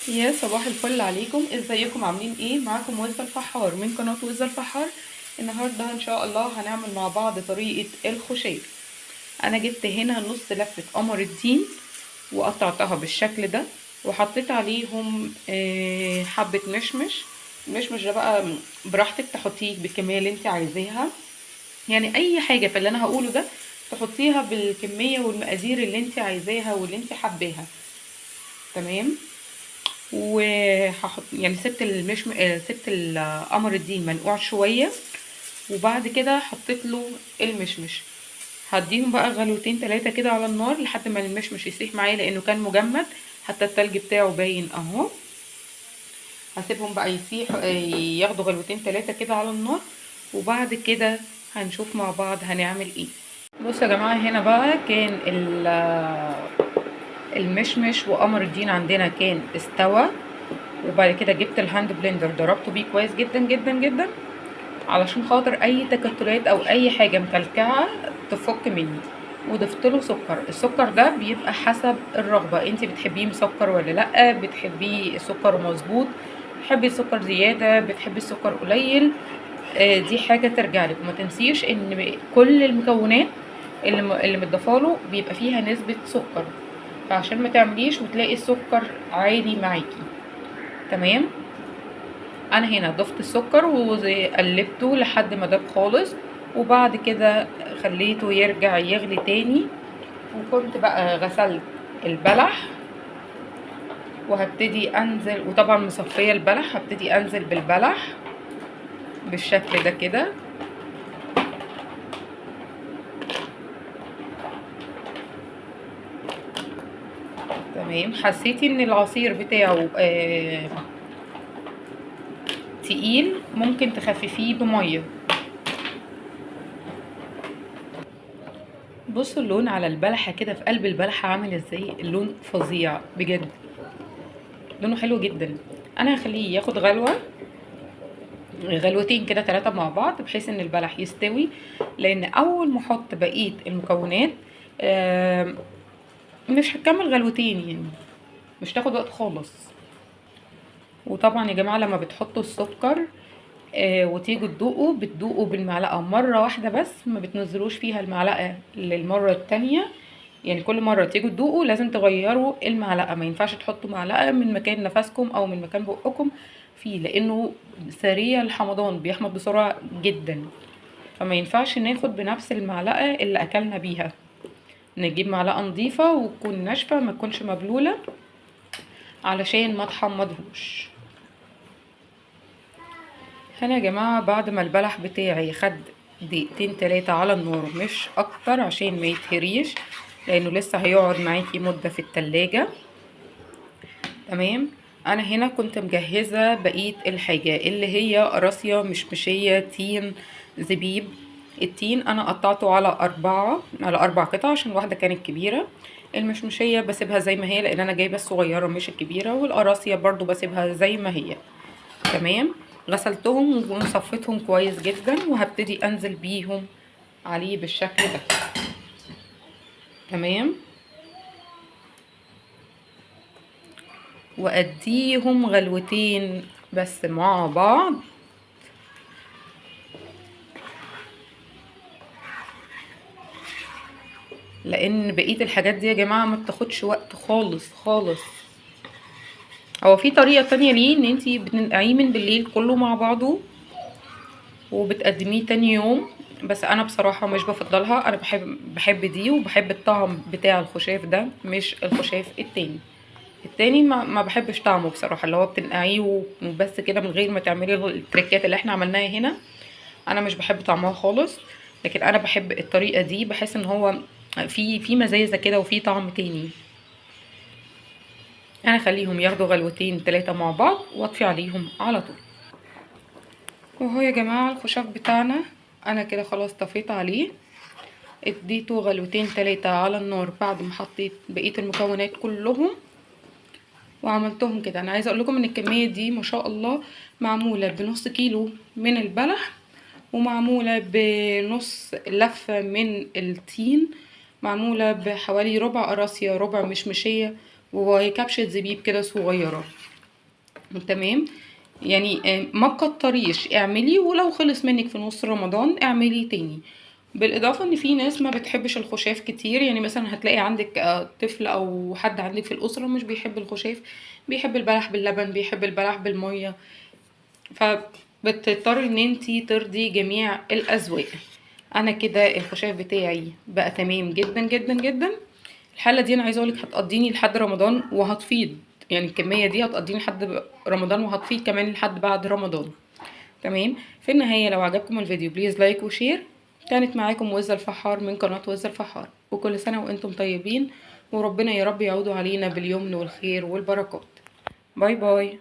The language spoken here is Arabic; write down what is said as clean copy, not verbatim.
يا صباح الفل عليكم، ازيكم عاملين ايه؟ معاكم وزة الفحار من قناة وزة الفحار. النهاردة ان شاء الله هنعمل مع بعض طريقة الخشاف. انا جبت هنا نص لفة قمر الدين وقطعتها بالشكل ده، وحطيت عليهم حبة مشمش. المشمش ده بقى براحتك تحطيه بالكمية اللي انت عايزاها، يعني اي حاجة في اللي انا هقوله ده تحطيها بالكمية والمقادير اللي انت عايزاها واللي انت حباها. تمام. وهحط يعني سبت القمر الدين منقوع شويه، وبعد كده حطيت له المشمش. هديهم بقى غلوتين 3 كده على النار لحد ما المشمش يسيح معايا لانه كان مجمد، حتى التلج بتاعه باين اهو. هسيبهم بقى يسيح ياخدوا غلوتين 3 كده على النار، وبعد كده هنشوف مع بعض هنعمل ايه. بصوا يا جماعه، هنا بقى كان المشمش وقمر الدين عندنا كان استوى، وبعد كده جبت الهاند بلندر ضربته بيه كويس جدا جدا جدا علشان خاطر اي تكتلات او اي حاجه مكلكعه تفك مني. وضفت له سكر. السكر ده بيبقى حسب الرغبه، انت بتحبيه مسكر ولا لا، بتحبيه السكر مظبوط، بتحبي السكر زياده، بتحبي السكر قليل. دي حاجه ترجع لك. وما تنسيش ان كل المكونات اللي متضافاله بيبقى فيها نسبه سكر، فعشان ما تعمليش وتلاقي السكر عالي معاكي. تمام. انا هنا ضفت السكر وقلبته لحد ما داب خالص، وبعد كده خليته يرجع يغلي تاني. وكنت بقى غسلت البلح وهبتدي انزل، وطبعا مصفيه البلح، هبتدي انزل بالبلح بالشكل ده كده. تمام. حسيتي ان العصير بتاعه تقيل، ممكن تخففيه بميه. بصوا اللون على البلحة كده، في قلب البلحة عامل ازاي، اللون فظيع بجد، لونه حلو جدا. انا هخليه ياخد غلوتين كده 3 مع بعض بحيث ان البلح يستوي، لان اول ما احط بقية المكونات مش هتكمل غلوتين، يعني مش تاخد وقت خالص. وطبعا يا جماعة لما بتحطوا السكر وتيجوا تدوقوا، بتدوقوا بالمعلقة مرة واحدة بس، ما بتنزلوش فيها المعلقة للمرة التانية. يعني كل مرة تيجوا تدوقوا لازم تغيروا المعلقة، ما ينفعش تحطوا معلقة من مكان نفسكم او من مكان بقكم فيه، لانه سريع الحمضان، بيحمض بسرعة جدا. فما ينفعش ناخد بنفس المعلقة اللي اكلنا بيها، نجيب معلقة نظيفة وتكون ناشفة ما تكونش مبلولة علشان ما تحمضهوش. هنا يا جماعة بعد ما البلح بتاعي خد دقيقتين 3 على النار مش اكتر عشان ما يتهريش، لانه لسه هيقعد معاكي مدة في التلاجة. تمام. انا هنا كنت مجهزة بقية الحاجة اللي هي قراصية، مشمشية، تين، زبيب. التين انا قطعته على 4 قطع عشان واحدة كانت كبيرة. المشمشية بسيبها زي ما هي لان انا جايبة الصغيرة مش الكبيرة، والقراصية برضو بسيبها زي ما هي. تمام. غسلتهم وصفيتهم كويس جدا، وهبتدي انزل بيهم عليه بالشكل ده. تمام. واديهم غلوتين بس مع بعض، لان بقيه الحاجات دي يا جماعه ما بتاخدش وقت خالص خالص. هو في طريقه تانية ليه، ان انتي بتنقعيه من بالليل كله مع بعضه وبتقدميه تاني يوم، بس انا بصراحه مش بفضلها. انا بحب دي، وبحب الطعم بتاع الخشاف ده مش الخشاف التاني. التاني ما بحبش طعمه بصراحه، اللي هو بتنقعيه وبس كده من غير ما تعملي التريكات اللي احنا عملناها هنا. انا مش بحب طعمها خالص، لكن انا بحب الطريقه دي، بحس ان هو في مزازه كده وفي طعم تاني. انا اخليهم ياخدوا غلوتين 3 مع بعض واطفي عليهم على طول. وهو يا جماعه الخشاف بتاعنا انا كده خلاص طفيت عليه، اديته غلوتين 3 على النار بعد ما حطيت بقيه المكونات كلهم وعملتهم كده. انا عايزه اقول لكم ان الكميه دي ما شاء الله معموله بنص كيلو من البلح، ومعمولة بنص لفة من التين، معمولة بحوالي ربع قراصية، ربع مشمشية، وكبشة زبيب كده صغيرة. تمام. يعني ما تكتريش، اعملي ولو خلص منك في نص رمضان اعملي تاني. بالاضافه ان في ناس ما بتحبش الخشاف كتير، يعني مثلا هتلاقي عندك طفل او حد عندك في الاسره مش بيحب الخشاف، بيحب البلح باللبن، بيحب البلح بالميه، فبتضطري ان انتي ترضي جميع الاذواق. انا كده الخشاف بتاعي بقى تمام جدا جدا جدا. الحله دي انا عايزه اقولك هتقضيني لحد رمضان وهتفيض، يعني الكميه دي هتقضيني لحد رمضان وهتفيض كمان لحد بعد رمضان. تمام. في النهايه لو عجبكم الفيديو بليز لايك وشير. كانت معاكم وزة الفحار من قناه وزة الفحار، وكل سنه وانتم طيبين، وربنا يا رب يعودوا علينا باليمن والخير والبركات. باي باي.